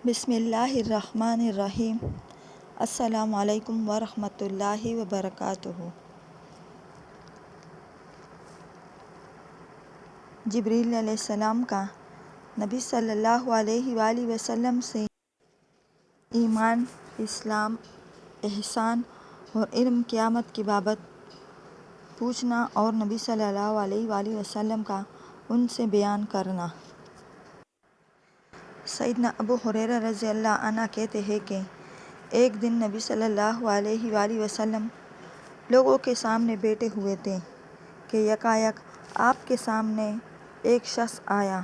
بسم اللہ الرحمن الرحیم۔ السلام علیکم ورحمۃ اللہ وبرکاتہ۔ جبریل علیہ السلام کا نبی صلی اللہ علیہ وآلہ وسلم سے ایمان، اسلام، احسان اور علم قیامت کی بابت پوچھنا اور نبی صلی اللہ علیہ وآلہ وسلم کا ان سے بیان کرنا۔ سیدنا ابو ہریرہ رضی اللہ عنہ کہتے ہیں کہ ایک دن نبی صلی اللہ علیہ وآلہ وسلم لوگوں کے سامنے بیٹھے ہوئے تھے کہ یکایک آپ کے سامنے ایک شخص آیا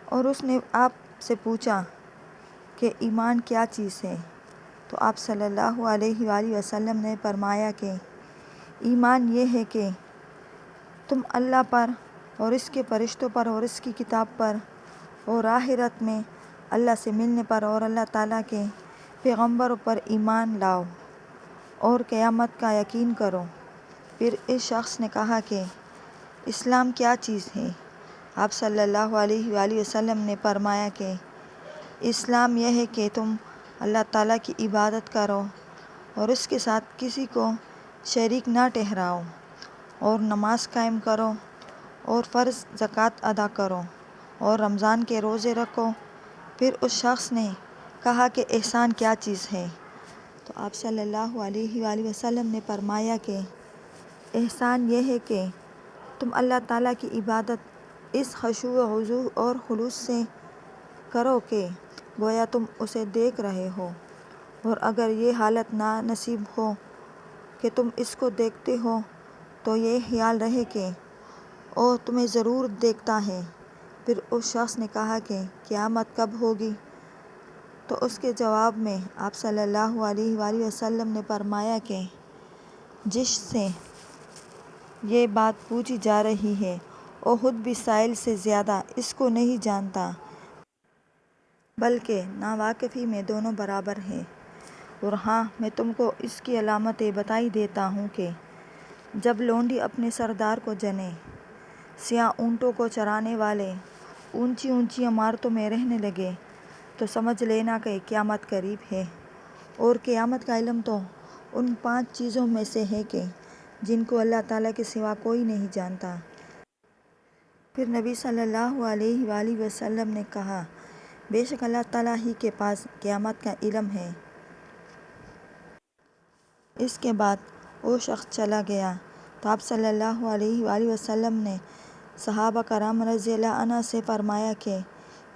اور اس نے آپ سے پوچھا کہ ایمان کیا چیز ہے؟ تو آپ صلی اللہ علیہ وآلہ وسلم نے فرمایا کہ ایمان یہ ہے کہ تم اللہ پر اور اس کے فرشتوں پر اور اس کی کتاب پر اور آخرت میں اللہ سے ملنے پر اور اللہ تعالیٰ کے پیغمبروں پر ایمان لاؤ اور قیامت کا یقین کرو۔ پھر اس شخص نے کہا کہ اسلام کیا چیز ہے؟ آپ صلی اللہ علیہ وآلہ وسلم نے فرمایا کہ اسلام یہ ہے کہ تم اللہ تعالیٰ کی عبادت کرو اور اس کے ساتھ کسی کو شریک نہ ٹھہراؤ اور نماز قائم کرو اور فرض زکوٰۃ ادا کرو اور رمضان کے روزے رکھو۔ پھر اس شخص نے کہا کہ احسان کیا چیز ہے؟ تو آپ صلی اللہ علیہ وآلہ وسلم نے فرمایا کہ احسان یہ ہے کہ تم اللہ تعالیٰ کی عبادت اس خشوع و خضوع اور خلوص سے کرو کہ گویا تم اسے دیکھ رہے ہو، اور اگر یہ حالت نصیب ہو کہ تم اس کو دیکھتے ہو تو یہ خیال رہے کہ وہ تمہیں ضرور دیکھتا ہے۔ پھر اس شخص نے کہا کہ قیامت کب ہوگی؟ تو اس کے جواب میں آپ صلی اللہ علیہ وآلہ وسلم نے فرمایا کہ جس سے یہ بات پوچھی جا رہی ہے وہ خود بھی سائل سے زیادہ اس کو نہیں جانتا، بلکہ ناواقفی میں دونوں برابر ہیں۔ اور ہاں، میں تم کو اس کی علامتیں بتا دیتا ہوں کہ جب لونڈی اپنے سردار کو جنے، سیاہ اونٹوں کو چرانے والے اونچی اونچی عمارتوں میں رہنے لگے تو سمجھ لینا کہ قیامت قریب ہے۔ اور قیامت کا علم تو ان 5 چیزوں میں سے ہے کہ جن کو اللہ تعالیٰ کے سوا کوئی نہیں جانتا۔ پھر نبی صلی اللہ علیہ وآلہ وسلم نے کہا، بے شک اللہ تعالیٰ ہی کے پاس قیامت کا علم ہے۔ اس کے بعد وہ شخص چلا گیا تو آپ صلی اللہ علیہ وآلہ وسلم نے صحابہ کرام رضی اللہ عنہ سے فرمایا کہ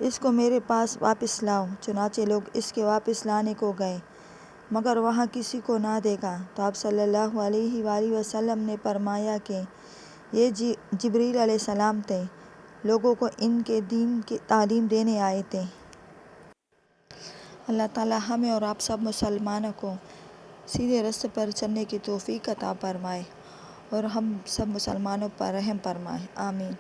اس کو میرے پاس واپس لاؤ۔ چنانچہ لوگ اس کے واپس لانے کو گئے مگر وہاں کسی کو نہ دیکھا تو آپ صلی اللہ علیہ وآلہ وسلم نے فرمایا کہ یہ جبریل علیہ السلام تھے، لوگوں کو ان کے دین کی تعلیم دینے آئے تھے۔ اللہ تعالیٰ ہمیں اور آپ سب مسلمانوں کو سیدھے راستے پر چلنے کی توفیق عطا فرمائے اور ہم سب مسلمانوں پر رحم فرمائے، آمین۔